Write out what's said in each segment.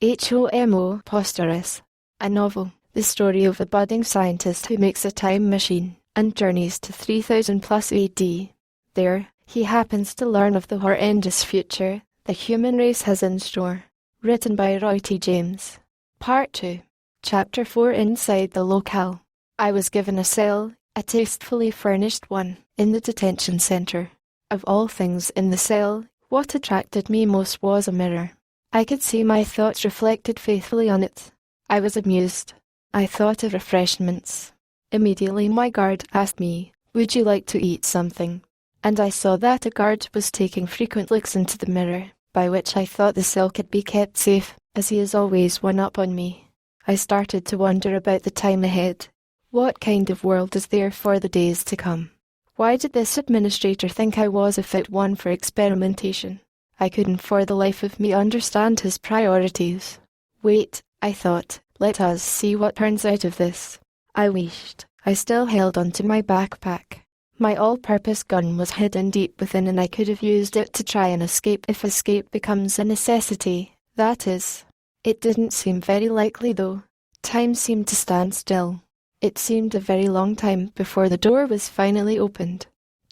AudiobookHomoPosterus, a novel, the story of a budding scientist who makes a time machine and journeys to 3000 plus AD. There, he happens to learn of the horrendous future the human race has in store. Written by Roy T. James. Part 2. Chapter 4. Inside the locale. I was given a cell, a tastefully furnished one, in the detention center. Of all things in the cell, what attracted me most was a mirror. I could see my thoughts reflected faithfully on it. I was amused. I thought of refreshments. Immediately my guard asked me, "Would you like to eat something?" And I saw that a guard was taking frequent looks into the mirror, by which I thought the cell could be kept safe, as he is always one up on me. I started to wonder about the time ahead. What kind of world is there for the days to come? Why did this administrator think I was a fit one for experimentation? I couldn't for the life of me understand his priorities. Wait, I thought, let us see what turns out of this. I wished. I still held onto my backpack. My all-purpose gun was hidden deep within and I could have used it to try and escape if escape becomes a necessity, that is. It didn't seem very likely though. Time seemed to stand still. It seemed a very long time before the door was finally opened.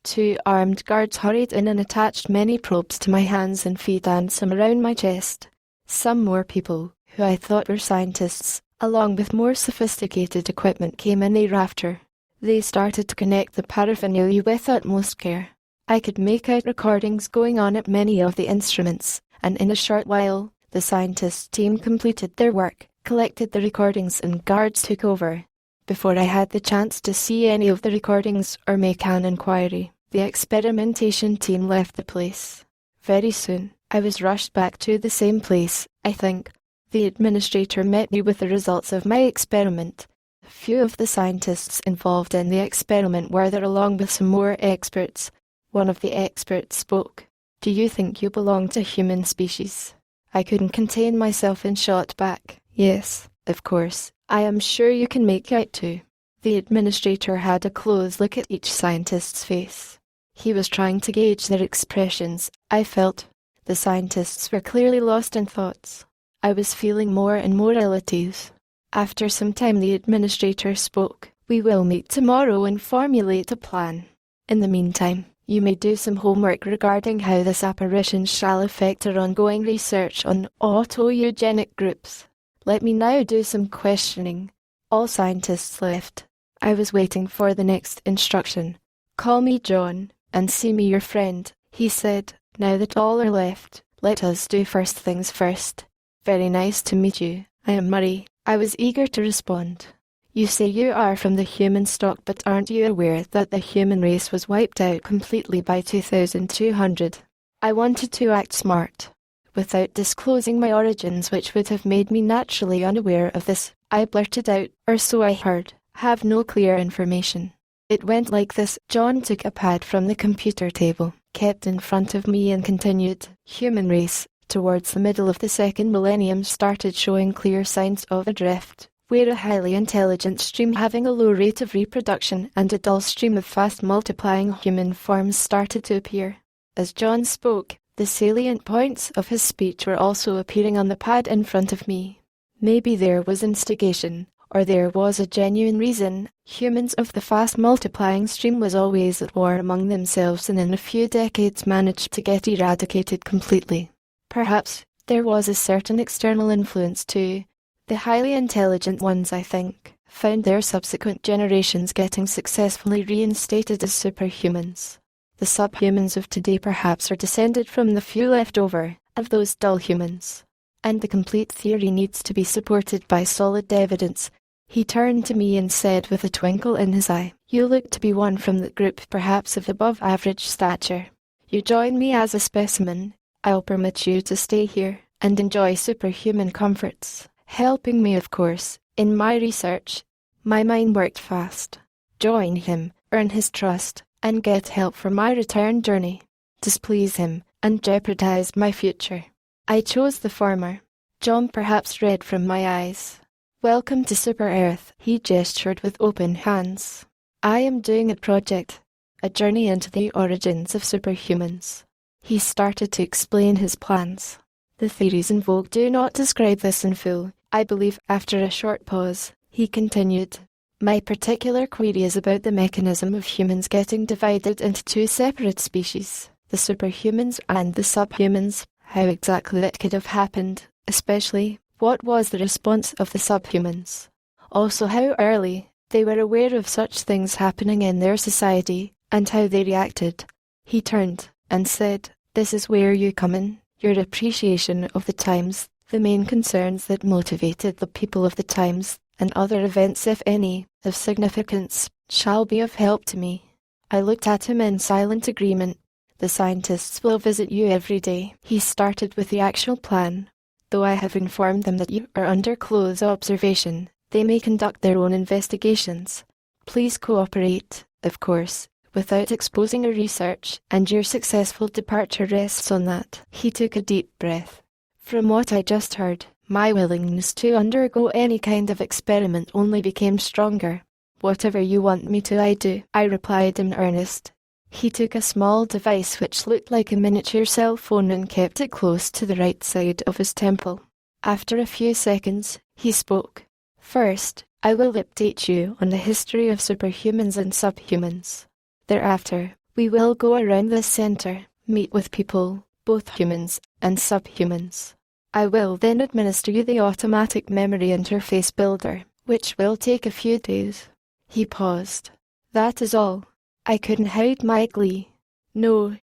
2 armed guards hurried in and attached many probes to my hands and feet and some around my chest. Some more people, who I thought were scientists, along with more sophisticated equipment came in thereafter. They started to connect the paraphernalia with utmost care. I could make out recordings going on at many of the instruments, and in a short while, the scientist team completed their work, collected the recordings and guards took over. Before I had the chance to see any of the recordings or make an inquiry, the experimentation team left the place. Very soon, I was rushed back to the same place, I think. The administrator met me with the results of my experiment. Few of the scientists involved in the experiment were there along with some more experts. One of the experts spoke. "Do you think you belong to human species?" I couldn't contain myself and shot back. "Yes, of course, I am sure you can make out too." The administrator had a close look at each scientist's face. He was trying to gauge their expressions, I felt. The scientists were clearly lost in thoughts. I was feeling more and more ill at ease. After some time the administrator spoke. "We will meet tomorrow and formulate a plan. In the meantime, you may do some homework regarding how this apparition shall affect our ongoing research on autoeugenic groups. Let me now do some questioning." All scientists left. I was waiting for the next instruction. "Call me John, and see me your friend," he said. "Now that all are left, let us do first things first." "Very nice to meet you. I am Murray." I was eager to respond. "You say you are from the human stock, but aren't you aware that the human race was wiped out completely by 2200? I wanted to act smart. Without disclosing my origins, which would have made me naturally unaware of this, I blurted out, "Or so I heard. Have no clear information." It went like this. John took a pad from the computer table, kept in front of me and continued. "Human race, towards the middle of the second millennium started showing clear signs of a drift, where a highly intelligent stream having a low rate of reproduction and a dull stream of fast multiplying human forms started to appear." As John spoke, the salient points of his speech were also appearing on the pad in front of me. Maybe there was instigation, or there was a genuine reason. Humans of the fast multiplying stream was always at war among themselves and in a few decades managed to get eradicated completely. Perhaps there was a certain external influence too. The highly intelligent ones, I think, found their subsequent generations getting successfully reinstated as superhumans. The subhumans of today perhaps are descended from the few left over of those dull humans. And the complete theory needs to be supported by solid evidence. He turned to me and said with a twinkle in his eye, "You look to be one from the group perhaps of above average stature. You join me as a specimen. I'll permit you to stay here and enjoy superhuman comforts, helping me of course, in my research." My mind worked fast. Join him, earn his trust, and get help for my return journey. Displease him, and jeopardize my future. I chose the former. John perhaps read from my eyes. "Welcome to Super Earth," he gestured with open hands. "I am doing a project, a journey into the origins of superhumans." He started to explain his plans. The theories in vogue do not describe this in full, I believe. After a short pause, he continued. My particular query is about the mechanism of humans getting divided into two separate species, the superhumans and the subhumans, how exactly that could have happened, especially, what was the response of the subhumans? Also how early they were aware of such things happening in their society, and how they reacted. He turned and said, this is where you come in, your appreciation of the times, the main concerns that motivated the people of the times, and other events, if any, of significance, shall be of help to me. I looked at him in silent agreement. The scientists will visit you every day. He started with the actual plan. Though I have informed them that you are under close observation, they may conduct their own investigations. Please cooperate, of course, without exposing our research, and your successful departure rests on that. He took a deep breath. From what I just heard, my willingness to undergo any kind of experiment only became stronger. Whatever you want me to, I do, I replied in earnest. He took a small device which looked like a miniature cell phone and kept it close to the right side of his temple. After a few seconds, he spoke. First, I will update you on the history of superhumans and subhumans. Thereafter, we will go around this center, meet with people, both humans and subhumans. I will then administer you the automatic memory interface builder, which will take a few days. He paused. That is all. I couldn't hide my glee. No,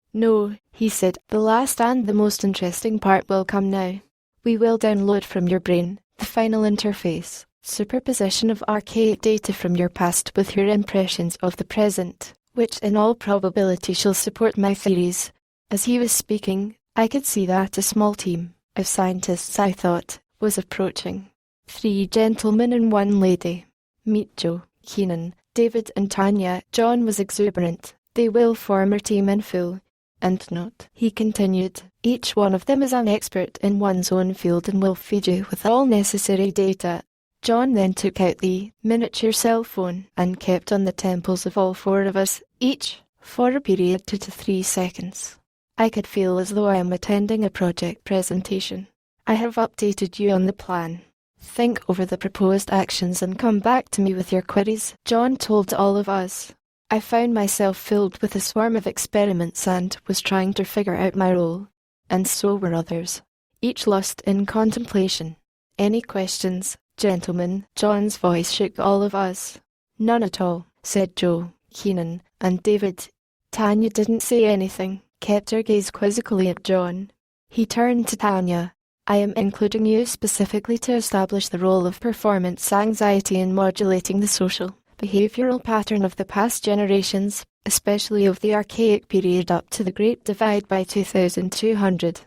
he said, the last and the most interesting part will come now. We will download from your brain the final interface, superposition of archaic data from your past with your impressions of the present, which in all probability shall support my theories. As he was speaking, I could see that a small team of scientists, I thought, was approaching. 3 gentlemen and 1 lady. Meet Joe, Keenan, David and Tanya. John was exuberant. They will form a team in full. And note, he continued, each one of them is an expert in one's own field and will feed you with all necessary data. John then took out the miniature cell phone and kept on the temples of all 4 of us, each, for a period 2 to 3 seconds. I could feel as though I am attending a project presentation. I have updated you on the plan. Think over the proposed actions and come back to me with your queries, John told all of us. I found myself filled with a swarm of experiments and was trying to figure out my role. And so were others, each lost in contemplation. Any questions, gentlemen? John's voice shook all of us. None at all, said Joe, Keenan, and David. Tanya didn't say anything, kept her gaze quizzically at John. He turned to Tanya. I am including you specifically to establish the role of performance anxiety in modulating the social, behavioral pattern of the past generations, especially of the archaic period up to the Great Divide by 2200.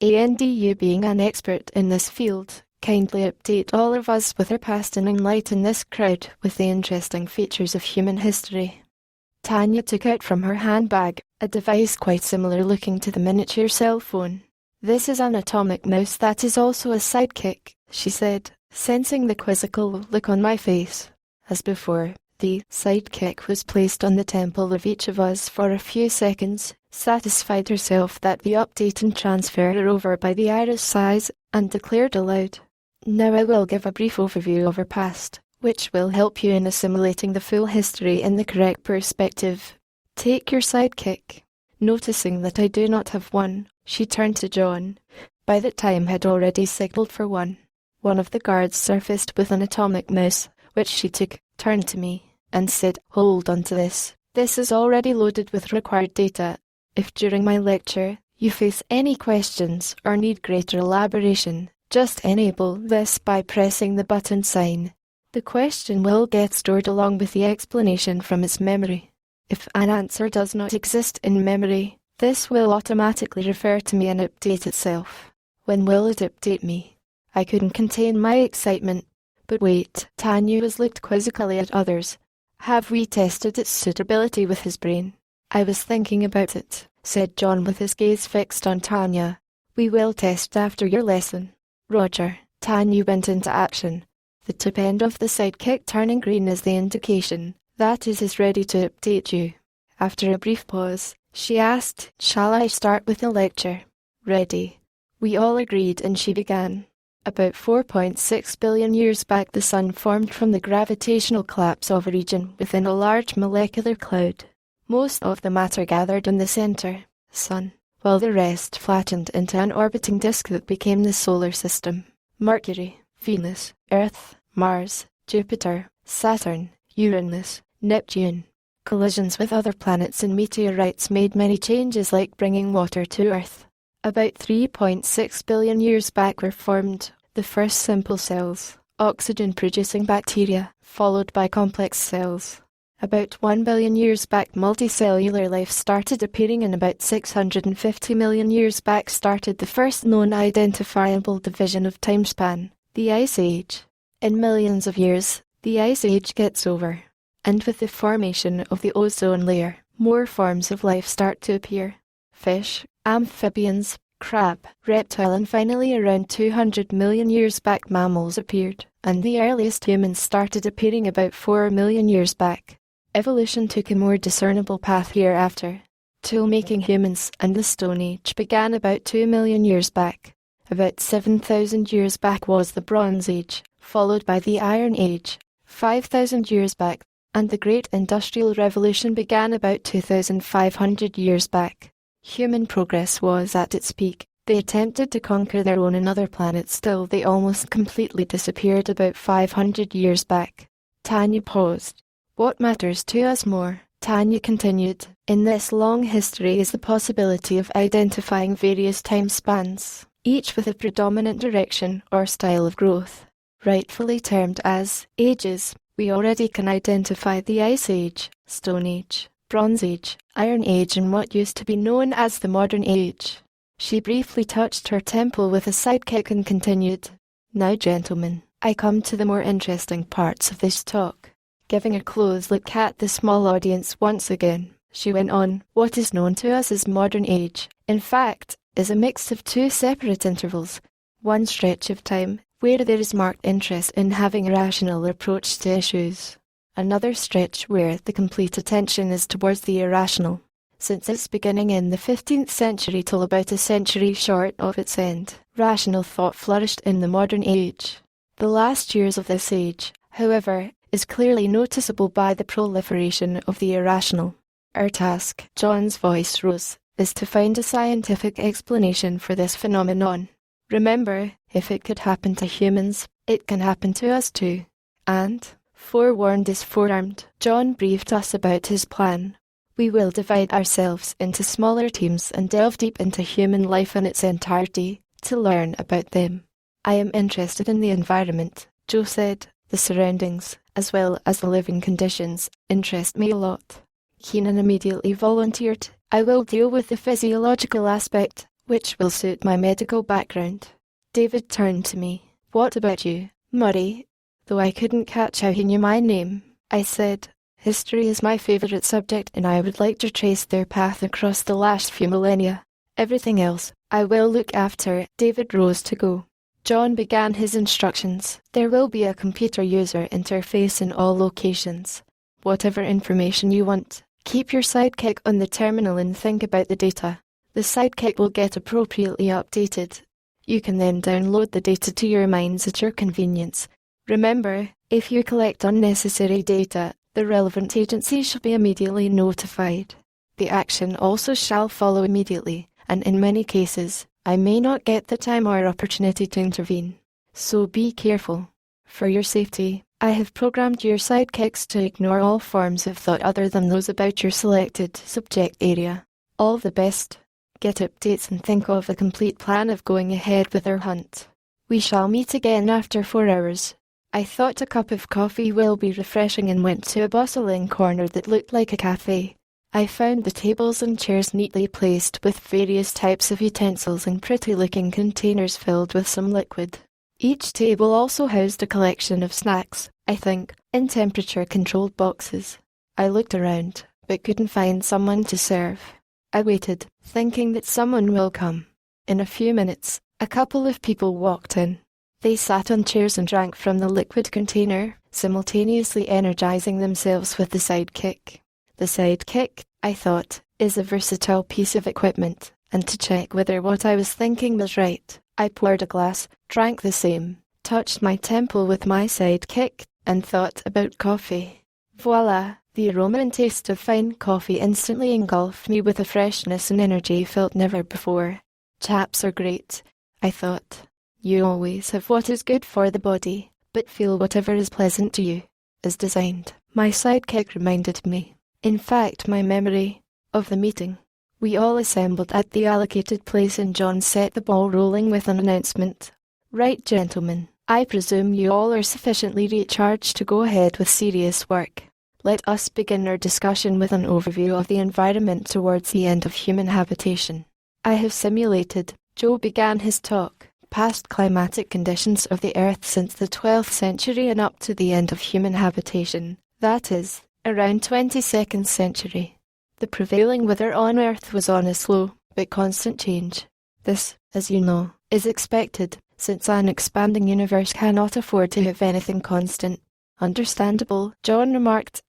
And you being an expert in this field, kindly update all of us with our past and enlighten this crowd with the interesting features of human history. Tanya took out from her handbag a device quite similar looking to the miniature cell phone. This is an atomic mouse that is also a sidekick, she said, sensing the quizzical look on my face. As before, the sidekick was placed on the temple of each of us for a few seconds, satisfied herself that the update and transfer are over by the iris size, and declared aloud, now I will give a brief overview of her past, which will help you in assimilating the full history in the correct perspective. Take your sidekick. Noticing that I do not have one, she turned to John. By that time had already signaled for one. One of the guards surfaced with an atomic mouse, which she took, turned to me, and said, hold on to this. This is already loaded with required data. If during my lecture you face any questions or need greater elaboration, just enable this by pressing the button sign. The question will get stored along with the explanation from its memory. If an answer does not exist in memory, this will automatically refer to me and update itself. When will it update me? I couldn't contain my excitement. But wait, Tanya was looked quizzically at others. Have we tested its suitability with his brain? I was thinking about it, said John with his gaze fixed on Tanya. We will test after your lesson. Roger. Tanya went into action. The tip end of the sidekick turning green is the indication that it is ready to update you. After a brief pause, she asked, shall I start with the lecture? Ready. We all agreed and she began. About 4.6 billion years back the Sun formed from the gravitational collapse of a region within a large molecular cloud. Most of the matter gathered in the center, Sun, while the rest flattened into an orbiting disk that became the solar system. Mercury, Venus, Earth, Mars, Jupiter, Saturn, Uranus, Neptune. Collisions with other planets and meteorites made many changes like bringing water to Earth. About 3.6 billion years back were formed the first simple cells, oxygen-producing bacteria, followed by complex cells. About 1 billion years back multicellular life started appearing, and about 650 million years back started the first known identifiable division of timespan, the Ice Age. In millions of years, the Ice Age gets over, and with the formation of the ozone layer, more forms of life start to appear. Fish, amphibians, crab, reptile, and finally around 200 million years back mammals appeared, and the earliest humans started appearing about 4 million years back. Evolution took a more discernible path hereafter. Tool-making humans and the Stone Age began about 2 million years back. About 7,000 years back was the Bronze Age, followed by the Iron Age, 5,000 years back, and the Great Industrial Revolution began about 2,500 years back. Human progress was at its peak. They attempted to conquer their own and other planets, still they almost completely disappeared about 500 years back. Tanya paused. What matters to us more, Tanya continued, in this long history is the possibility of identifying various time spans, each with a predominant direction or style of growth. Rightfully termed as ages, we already can identify the Ice Age, Stone Age, Bronze Age, Iron Age, and what used to be known as the Modern Age. She briefly touched her temple with a sidekick and continued, Now gentlemen, I come to the more interesting parts of this talk. Giving a close look at the small audience once again, she went on, what is known to us as Modern Age, in fact, is a mix of two separate intervals. One stretch of time, where there is marked interest in having a rational approach to issues. Another stretch where the complete attention is towards the irrational. Since its beginning in the 15th century till about a century short of its end, rational thought flourished in the Modern Age. The last years of this age, however, is clearly noticeable by the proliferation of the irrational. Our task, John's voice rose, is to find a scientific explanation for this phenomenon. Remember, if it could happen to humans, it can happen to us too. And, forewarned is forearmed, John briefed us about his plan. We will divide ourselves into smaller teams and delve deep into human life in its entirety, to learn about them. I am interested in the environment, Joe said. The surroundings, as well as the living conditions, interest me a lot. Keenan immediately volunteered, I will deal with the physiological aspect, which will suit my medical background. David turned to me. What about you, Murray? Though I couldn't catch how he knew my name, I said, history is my favourite subject and I would like to trace their path across the last few millennia. Everything else, I will look after. David rose to go. John began his instructions. There will be a computer user interface in all locations. Whatever information you want, keep your sidekick on the terminal and think about the data. The sidekick will get appropriately updated. You can then download the data to your minds at your convenience. Remember, if you collect unnecessary data, the relevant agency shall be immediately notified. The action also shall follow immediately, and in many cases, I may not get the time or opportunity to intervene. So be careful. For your safety, I have programmed your sidekicks to ignore all forms of thought other than those about your selected subject area. All the best. Get updates and think of a complete plan of going ahead with our hunt. We shall meet again after 4 hours. I thought a cup of coffee will be refreshing and went to a bustling corner that looked like a cafe. I found the tables and chairs neatly placed with various types of utensils and pretty-looking containers filled with some liquid. Each table also housed a collection of snacks, I think, in temperature-controlled boxes. I looked around, but couldn't find someone to serve. I waited, thinking that someone will come. In a few minutes, a couple of people walked in. They sat on chairs and drank from the liquid container, simultaneously energizing themselves with the sidekick. The sidekick, I thought, is a versatile piece of equipment. and to check whether what I was thinking was right, I poured a glass, drank the same, touched my temple with my sidekick, and thought about coffee. Voila! The aroma and taste of fine coffee instantly engulfed me with a freshness and energy felt never before. Chaps are great, I thought. You always have what is good for the body, but feel whatever is pleasant to you, as designed, my sidekick reminded me. In fact, my memory of the meeting. We all assembled at the allocated place and John set the ball rolling with an announcement. Right, gentlemen, I presume you all are sufficiently recharged to go ahead with serious work. Let us begin our discussion with an overview of the environment towards the end of human habitation. I have simulated, Joe began his talk, past climatic conditions of the Earth since the 12th century and up to the end of human habitation, that is, around 22nd century. The prevailing weather on Earth was on a slow, but constant change. This, as you know, is expected, since an expanding universe cannot afford to have anything constant. Understandable, John remarked.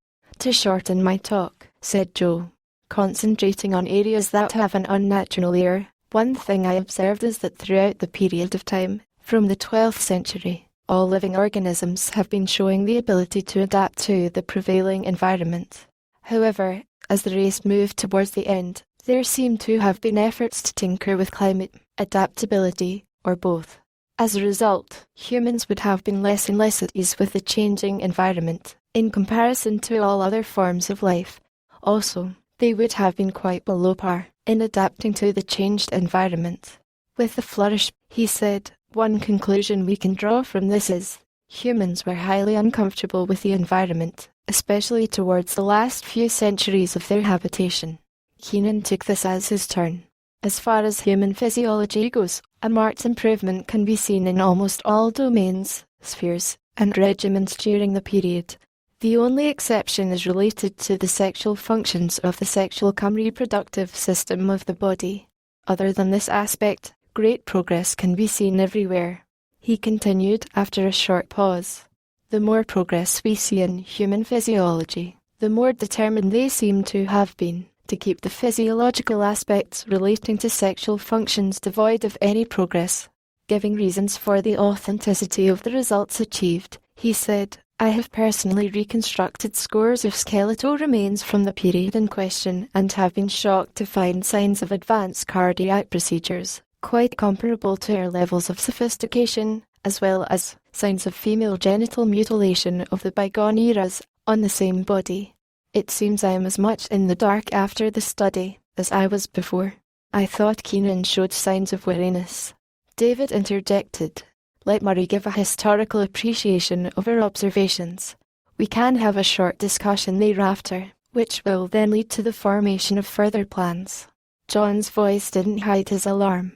To shorten my talk, said Joe, concentrating on areas that have an unnatural air, one thing I observed is that throughout the period of time, from the 12th century, all living organisms have been showing the ability to adapt to the prevailing environment. However, as the race moved towards the end, there seemed to have been efforts to tinker with climate, adaptability, or both. As a result, humans would have been less and less at ease with the changing environment, in comparison to all other forms of life. Also, they would have been quite below par in adapting to the changed environment. With a flourish, he said, one conclusion we can draw from this is, humans were highly uncomfortable with the environment, especially towards the last few centuries of their habitation. Keenan took this as his turn. As far as human physiology goes, a marked improvement can be seen in almost all domains, spheres, and regimens during the period. The only exception is related to the sexual functions of the sexual-reproductive system of the body. Other than this aspect, great progress can be seen everywhere. He continued after a short pause. The more progress we see in human physiology, the more determined they seem to have been to keep the physiological aspects relating to sexual functions devoid of any progress. Giving reasons for the authenticity of the results achieved, he said, I have personally reconstructed scores of skeletal remains from the period in question and have been shocked to find signs of advanced cardiac procedures, quite comparable to our levels of sophistication, as well as signs of female genital mutilation of the bygone eras on the same body. It seems I am as much in the dark after the study as I was before. I thought Keenan showed signs of weariness. David interjected. Let Murray give a historical appreciation of our observations. We can have a short discussion thereafter, which will then lead to the formation of further plans. John's voice didn't hide his alarm.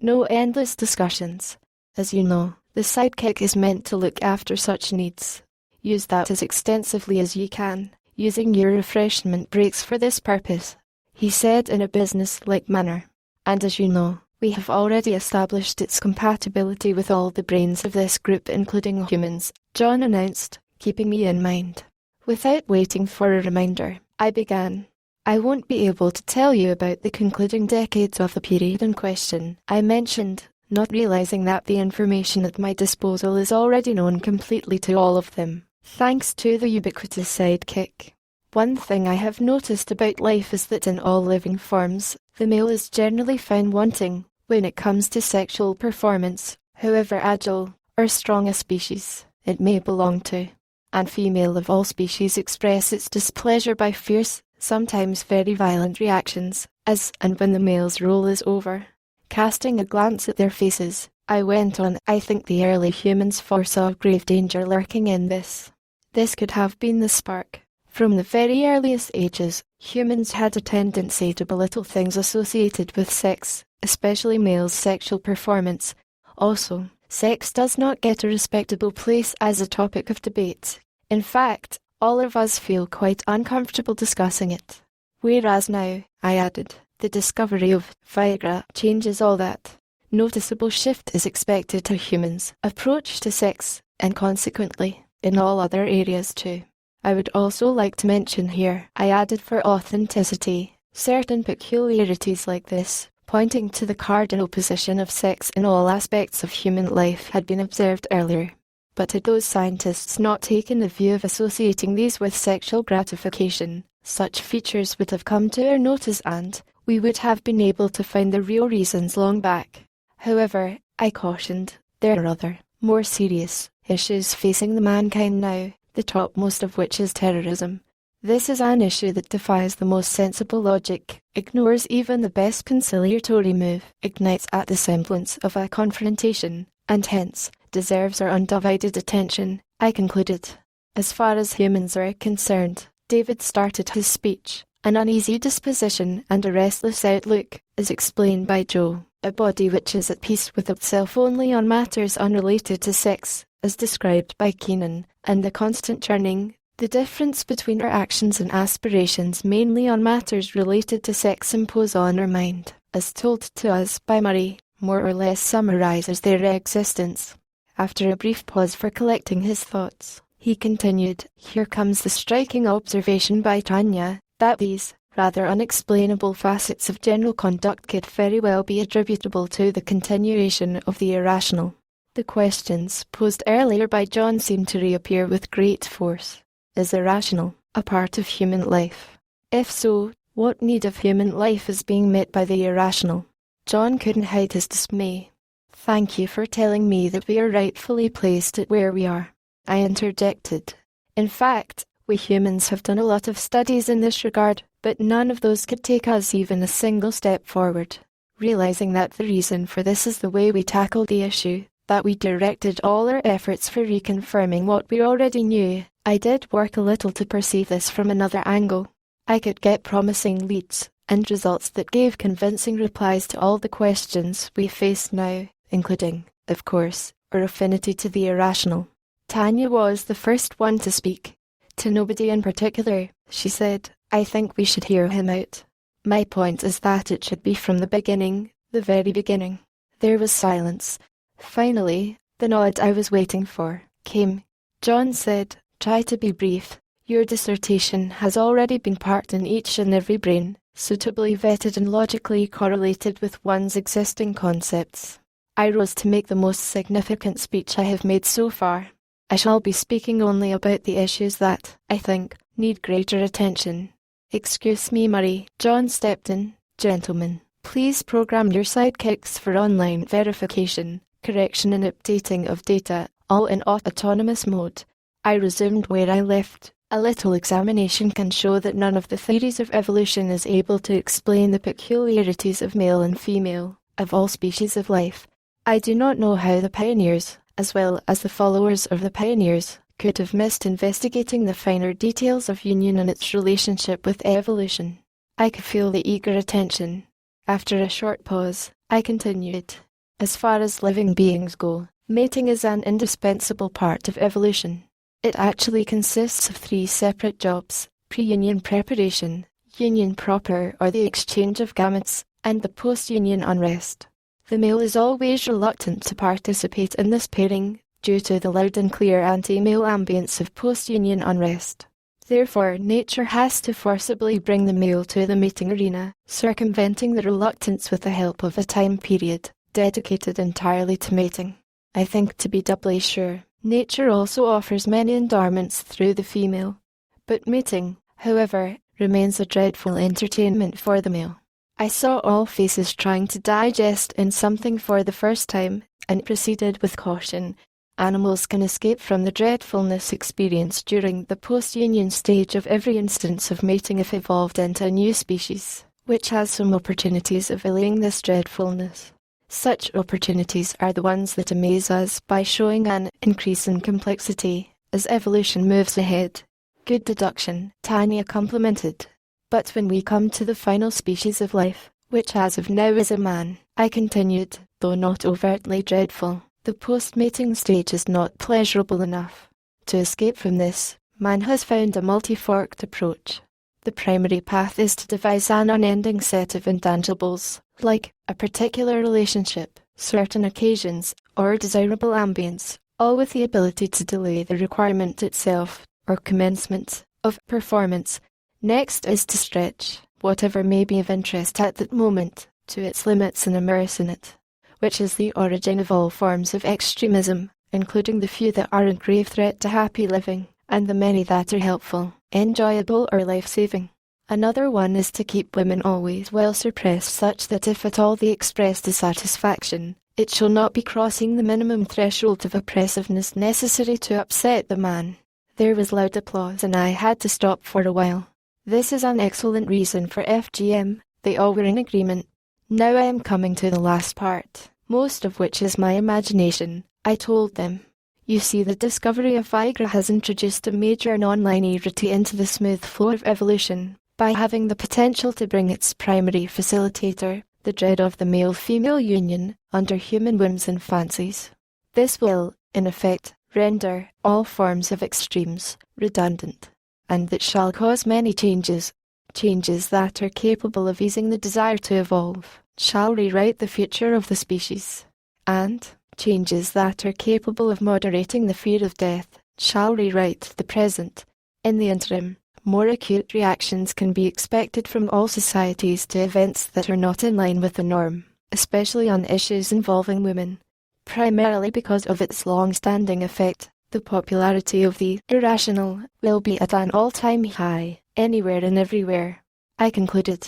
No endless discussions. As you know, the sidekick is meant to look after such needs. Use that as extensively as you can, using your refreshment breaks for this purpose, he said in a business-like manner. And as you know, we have already established its compatibility with all the brains of this group including humans, John announced, keeping me in mind. Without waiting for a reminder, I began. I won't be able to tell you about the concluding decades of the period in question, I mentioned, not realizing that the information at my disposal is already known completely to all of them, thanks to the ubiquitous sidekick. One thing I have noticed about life is that in all living forms, the male is generally found wanting, when it comes to sexual performance, however agile or strong a species it may belong to. And female of all species express its displeasure by fierce, sometimes very violent reactions, as and when the male's role is over. Casting a glance at their faces, I went on, I think the early humans foresaw grave danger lurking in this. This could have been the spark. From the very earliest ages, humans had a tendency to belittle things associated with sex, especially males' sexual performance. Also, sex does not get a respectable place as a topic of debate. In fact, all of us feel quite uncomfortable discussing it. Whereas now, I added, the discovery of Viagra changes all that. Noticeable shift is expected to humans' approach to sex, and consequently, in all other areas too. I would also like to mention here, I added for authenticity, certain peculiarities like this, pointing to the cardinal position of sex in all aspects of human life had been observed earlier. But had those scientists not taken the view of associating these with sexual gratification, such features would have come to our notice and we would have been able to find the real reasons long back. However, I cautioned, there are other, more serious, issues facing the mankind now, the topmost of which is terrorism. This is an issue that defies the most sensible logic, ignores even the best conciliatory move, ignites at the semblance of a confrontation, and hence, deserves our undivided attention, I concluded. As far as humans are concerned, David started his speech, an uneasy disposition and a restless outlook, is explained by Joe, a body which is at peace with itself only on matters unrelated to sex, as described by Keenan, and the constant churning, the difference between our actions and aspirations mainly on matters related to sex impose on our mind, as told to us by Murray, more or less summarizes their existence. After a brief pause for collecting his thoughts, he continued, here comes the striking observation by Tanya, that these, rather unexplainable facets of general conduct could very well be attributable to the continuation of the irrational. The questions posed earlier by John seemed to reappear with great force. Is irrational a part of human life? If so, what need of human life is being met by the irrational? John couldn't hide his dismay. Thank you for telling me that we are rightfully placed at where we are, I interjected. In fact, we humans have done a lot of studies in this regard, but none of those could take us even a single step forward. Realizing that the reason for this is the way we tackled the issue, that we directed all our efforts for reconfirming what we already knew, I did work a little to perceive this from another angle. I could get promising leads, and results that gave convincing replies to all the questions we face now, including, of course, our affinity to the irrational. Tanya was the first one to speak. To nobody in particular, she said, I think we should hear him out. My point is that it should be from the beginning, the very beginning. There was silence. Finally, the nod I was waiting for came. John said, try to be brief. Your dissertation has already been parked in each and every brain, suitably vetted and logically correlated with one's existing concepts. I rose to make the most significant speech I have made so far. I shall be speaking only about the issues that, I think, need greater attention. Excuse me, Murray. John stepped in. Gentlemen, please program your sidekicks for online verification, correction and updating of data, all in autonomous mode. I resumed where I left. A little examination can show that none of the theories of evolution is able to explain the peculiarities of male and female, of all species of life. I do not know how the pioneers, as well as the followers of the pioneers, could have missed investigating the finer details of union and its relationship with evolution. I could feel the eager attention. After a short pause, I continued. As far as living beings go, mating is an indispensable part of evolution. It actually consists of 3 separate jobs: pre-union preparation, union proper or the exchange of gametes, and the post-union unrest. The male is always reluctant to participate in this pairing, due to the loud and clear anti-male ambience of post-union unrest. Therefore, nature has to forcibly bring the male to the mating arena, circumventing the reluctance with the help of a time period dedicated entirely to mating. I think to be doubly sure, nature also offers many endowments through the female. But mating, however, remains a dreadful entertainment for the male. I saw all faces trying to digest in something for the first time, and proceeded with caution. Animals can escape from the dreadfulness experienced during the post-union stage of every instance of mating if evolved into a new species, which has some opportunities of allaying this dreadfulness. Such opportunities are the ones that amaze us by showing an increase in complexity as evolution moves ahead. Good deduction, Tanya complimented. But when we come to the final species of life, which as of now is a man, I continued, though not overtly dreadful, the post-mating stage is not pleasurable enough. To escape from this, man has found a multi-forked approach. The primary path is to devise an unending set of intangibles, like a particular relationship, certain occasions, or desirable ambience, all with the ability to delay the requirement itself, or commencement, of performance. Next is to stretch whatever may be of interest at that moment, to its limits and immerse in it, which is the origin of all forms of extremism, including the few that are a grave threat to happy living, and the many that are helpful, enjoyable or life-saving. Another one is to keep women always well suppressed such that if at all they express dissatisfaction, it shall not be crossing the minimum threshold of oppressiveness necessary to upset the man. There was loud applause and I had to stop for a while. This is an excellent reason for FGM, they all were in agreement. Now I am coming to the last part, most of which is my imagination, I told them. You see, the discovery of Viagra has introduced a major non-linearity into the smooth flow of evolution, by having the potential to bring its primary facilitator, the dread of the male-female union, under human whims and fancies. This will, in effect, render all forms of extremes redundant, and that shall cause many changes that are capable of easing the desire to evolve, shall rewrite the future of the species, and changes that are capable of moderating the fear of death, shall rewrite the present. In the interim, more acute reactions can be expected from all societies to events that are not in line with the norm, especially on issues involving women, primarily because of its long-standing effect. The popularity of the irrational will be at an all-time high, anywhere and everywhere. I concluded.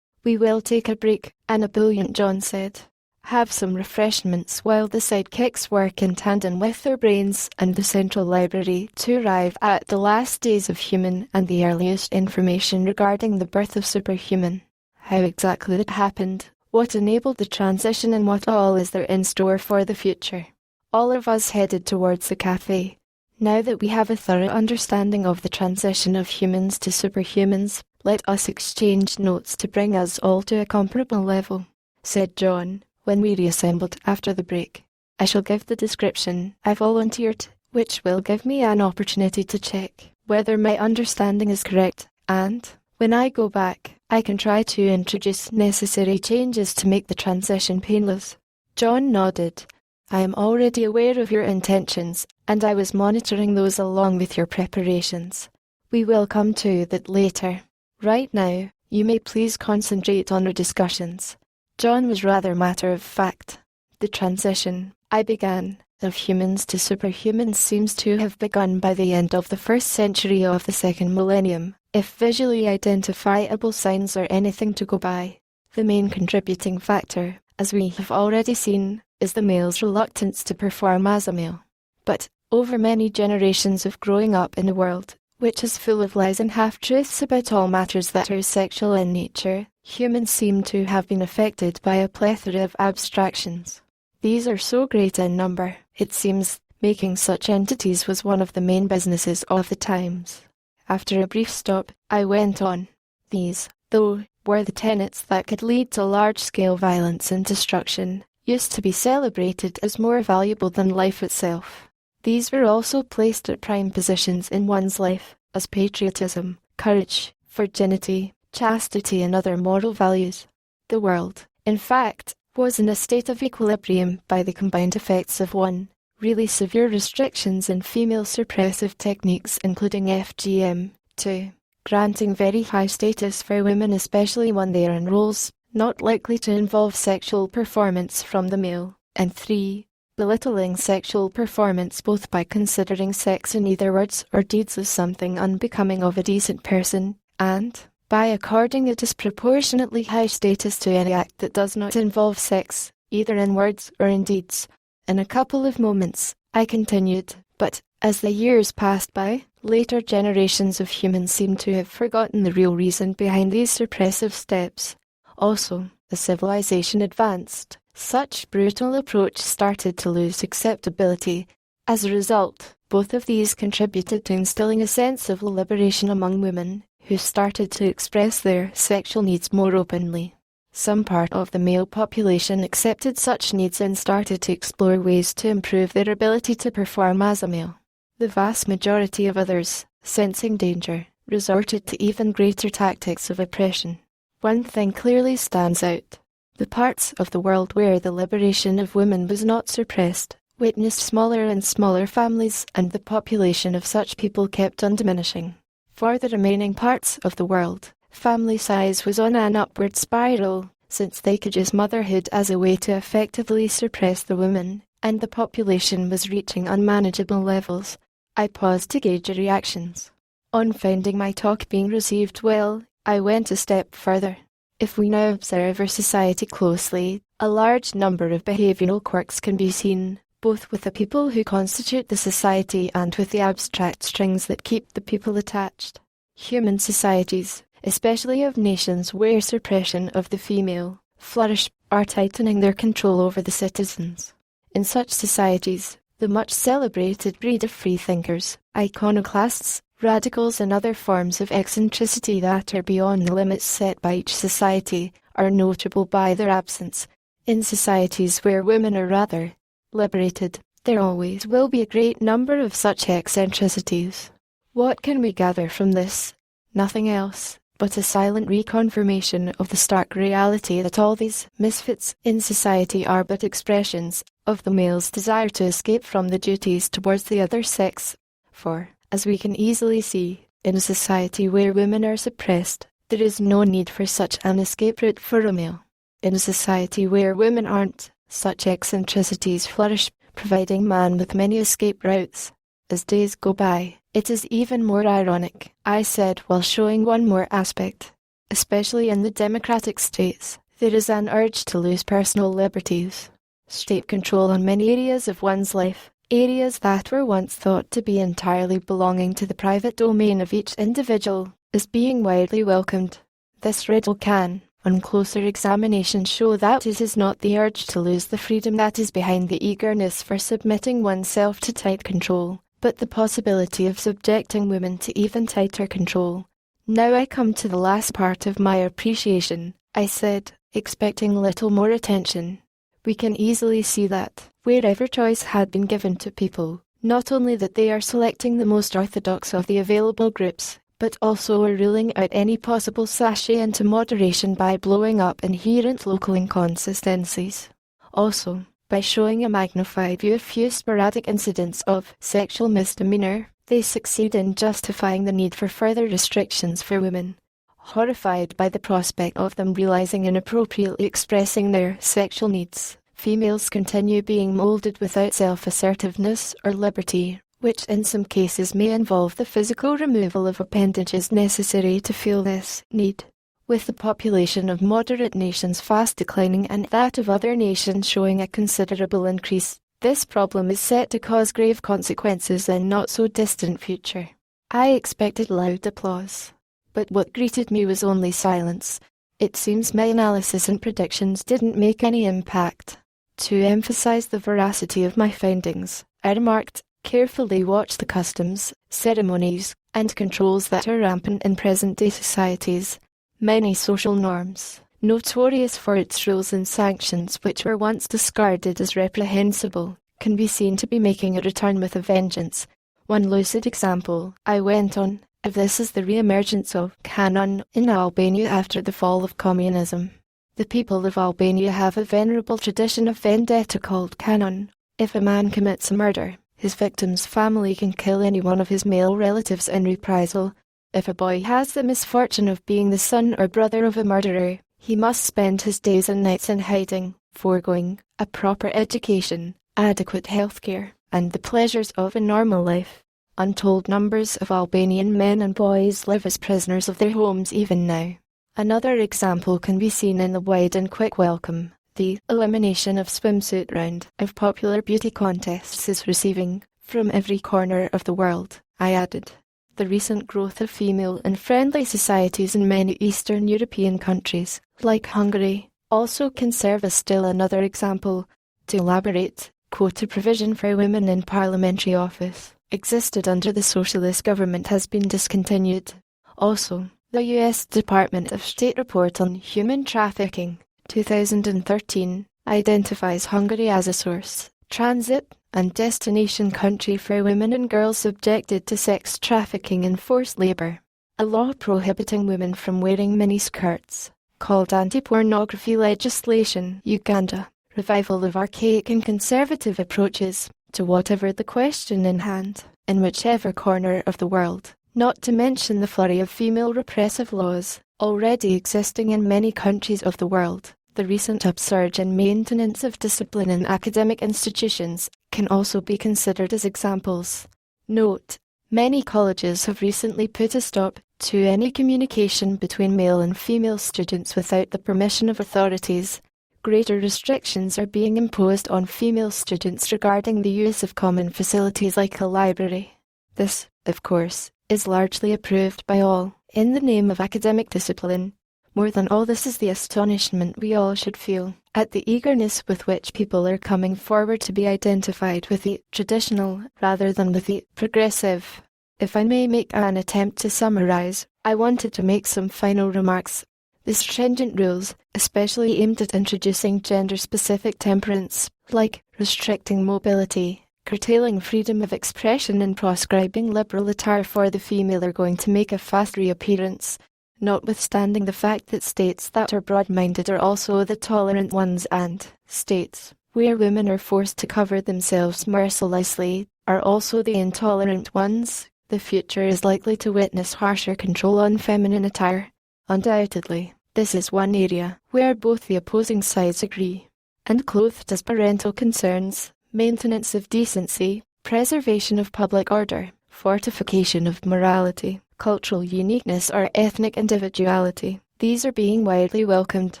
We will take a break, an ebullient John said. Have some refreshments while the sidekicks work in tandem with their brains and the central library to arrive at the last days of human and the earliest information regarding the birth of superhuman. How exactly it happened, what enabled the transition and what all is there in store for the future. All of us headed towards the cafe. Now that we have a thorough understanding of the transition of humans to superhumans, let us exchange notes to bring us all to a comparable level, said John, when we reassembled after the break. I shall give the description I volunteered, which will give me an opportunity to check whether my understanding is correct, and, when I go back, I can try to introduce necessary changes to make the transition painless. John nodded. I am already aware of your intentions, and I was monitoring those along with your preparations. We will come to that later. Right now, you may please concentrate on our discussions. John was rather matter-of-fact. The transition, I began, of humans to superhumans seems to have begun by the end of the first century of the second millennium, if visually identifiable signs are anything to go by. The main contributing factor, as we have already seen, is the male's reluctance to perform as a male. But, over many generations of growing up in a world, which is full of lies and half-truths about all matters that are sexual in nature, humans seem to have been affected by a plethora of abstractions. These are so great in number, it seems, making such entities was one of the main businesses of the times. After a brief stop, I went on. These, though, were the tenets that could lead to large-scale violence and destruction, used to be celebrated as more valuable than life itself. These were also placed at prime positions in one's life, as patriotism, courage, virginity, chastity and other moral values. The world, in fact, was in a state of equilibrium by the combined effects of one, really severe restrictions in female suppressive techniques including FGM, 2, granting very high status for women especially when they are in roles not likely to involve sexual performance from the male, and 3, belittling sexual performance both by considering sex in either words or deeds as something unbecoming of a decent person, and by according a disproportionately high status to any act that does not involve sex, either in words or in deeds. In a couple of moments, I continued, but, as the years passed by, later generations of humans seem to have forgotten the real reason behind these suppressive steps. Also, as civilization advanced, such brutal approach started to lose acceptability. As a result, both of these contributed to instilling a sense of liberation among women, who started to express their sexual needs more openly. Some part of the male population accepted such needs and started to explore ways to improve their ability to perform as a male. The vast majority of others, sensing danger, resorted to even greater tactics of oppression. One thing clearly stands out. The parts of the world where the liberation of women was not suppressed witnessed smaller and smaller families, and the population of such people kept on diminishing. For the remaining parts of the world, family size was on an upward spiral, since they could use motherhood as a way to effectively suppress the woman, and the population was reaching unmanageable levels. I paused to gauge her reactions. On finding my talk being received well, I went a step further. If we now observe our society closely, a large number of behavioral quirks can be seen, both with the people who constitute the society and with the abstract strings that keep the people attached. Human societies, especially of nations where suppression of the female flourish, are tightening their control over the citizens. In such societies, the much celebrated breed of freethinkers, iconoclasts, radicals and other forms of eccentricity that are beyond the limits set by each society, are notable by their absence. In societies where women are rather liberated, there always will be a great number of such eccentricities. What can we gather from this? Nothing else but a silent reconfirmation of the stark reality that all these misfits in society are but expressions of the male's desire to escape from the duties towards the other sex. For, as we can easily see, in a society where women are suppressed, there is no need for such an escape route for a male. In a society where women aren't, such eccentricities flourish, providing man with many escape routes. As days go by, it is even more ironic, I said while showing one more aspect. Especially in the democratic states, there is an urge to lose personal liberties. State control on many areas of one's life, areas that were once thought to be entirely belonging to the private domain of each individual, is being widely welcomed. This riddle can, on closer examination, show that it is not the urge to lose the freedom that is behind the eagerness for submitting oneself to tight control, but the possibility of subjecting women to even tighter control. Now I come to the last part of my appreciation, I said, expecting little more attention. We can easily see that, wherever choice had been given to people, not only that they are selecting the most orthodox of the available groups, but also are ruling out any possible sachet into moderation by blowing up inherent local inconsistencies. Also, by showing a magnified view of few sporadic incidents of sexual misdemeanor, they succeed in justifying the need for further restrictions for women. Horrified by the prospect of them realizing inappropriately expressing their sexual needs, females continue being molded without self-assertiveness or liberty, which in some cases may involve the physical removal of appendages necessary to feel this need. With the population of moderate nations fast declining and that of other nations showing a considerable increase, this problem is set to cause grave consequences in not so distant future. I expected loud applause, but what greeted me was only silence. It seems my analysis and predictions didn't make any impact. To emphasize the veracity of my findings, I remarked, carefully watch the customs, ceremonies, and controls that are rampant in present-day societies. Many social norms, notorious for its rules and sanctions which were once discarded as reprehensible, can be seen to be making a return with a vengeance. One lucid example, I went on, of this is the re-emergence of canon in Albania after the fall of communism. The people of Albania have a venerable tradition of vendetta called canon. If a man commits a murder, his victim's family can kill any one of his male relatives in reprisal. If a boy has the misfortune of being the son or brother of a murderer, he must spend his days and nights in hiding, foregoing a proper education, adequate healthcare, and the pleasures of a normal life. Untold numbers of Albanian men and boys live as prisoners of their homes even now. Another example can be seen in the wide and quick welcome the elimination of swimsuit round of popular beauty contests is receiving from every corner of the world, I added. The recent growth of female and friendly societies in many Eastern European countries, like Hungary, also can serve as still another example. To elaborate, quota provision for women in parliamentary office existed under the socialist government has been discontinued. Also, the U.S. Department of State report on human trafficking, 2013, identifies Hungary as a source, transit, and destination country for women and girls subjected to sex trafficking and forced labour. A law prohibiting women from wearing miniskirts, called anti-pornography legislation, Uganda. Revival of archaic and conservative approaches to whatever the question in hand, in whichever corner of the world, not to mention the flurry of female repressive laws, already existing in many countries of the world. The recent upsurge in maintenance of discipline in academic institutions can also be considered as examples. Note: many colleges have recently put a stop to any communication between male and female students without the permission of authorities. Greater restrictions are being imposed on female students regarding the use of common facilities like a library. This, of course, is largely approved by all, in the name of academic discipline. More than all this is the astonishment we all should feel at the eagerness with which people are coming forward to be identified with the traditional rather than with the progressive. If I may make an attempt to summarize, I wanted to make some final remarks. The stringent rules, especially aimed at introducing gender-specific temperance, like restricting mobility, curtailing freedom of expression and proscribing liberal attire for the female, are going to make a fast reappearance, notwithstanding the fact that states that are broad-minded are also the tolerant ones, and states where women are forced to cover themselves mercilessly are also the intolerant ones. The future is likely to witness harsher control on feminine attire. Undoubtedly, this is one area where both the opposing sides agree. And clothed as parental concerns, maintenance of decency, preservation of public order, fortification of morality, cultural uniqueness or ethnic individuality, these are being widely welcomed,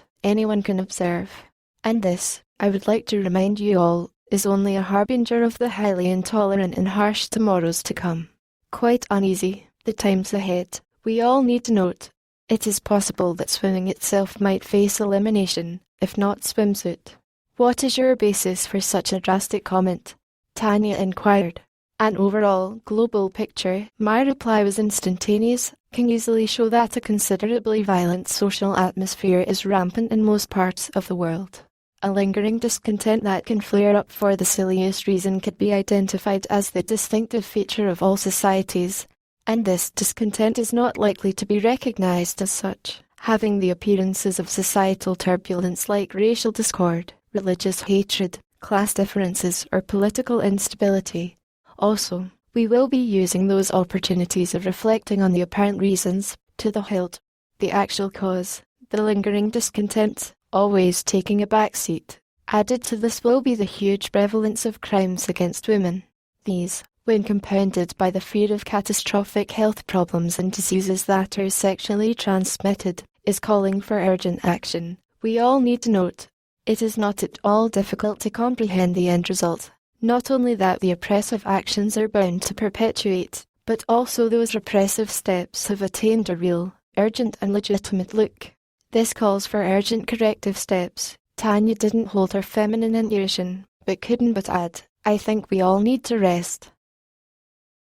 anyone can observe. And this, I would like to remind you all, is only a harbinger of the highly intolerant and harsh tomorrows to come. Quite uneasy, the times ahead, we all need to note. It is possible that swimming itself might face elimination, if not swimsuit. What is your basis for such a drastic comment? Tanya inquired. An overall, global picture, my reply was instantaneous, can easily show that a considerably violent social atmosphere is rampant in most parts of the world. A lingering discontent that can flare up for the silliest reason could be identified as the distinctive feature of all societies, and this discontent is not likely to be recognized as such, having the appearances of societal turbulence like racial discord, religious hatred, class differences, or political instability. Also, we will be using those opportunities of reflecting on the apparent reasons, to the hilt, the actual cause, the lingering discontent, always taking a back seat. Added to this will be the huge prevalence of crimes against women. These, when compounded by the fear of catastrophic health problems and diseases that are sexually transmitted, is calling for urgent action. We all need to note, it is not at all difficult to comprehend the end result. Not only that the oppressive actions are bound to perpetuate, but also those repressive steps have attained a real, urgent and legitimate look. This calls for urgent corrective steps. Tanya didn't hold her feminine intuition, but couldn't but add, I think we all need to rest.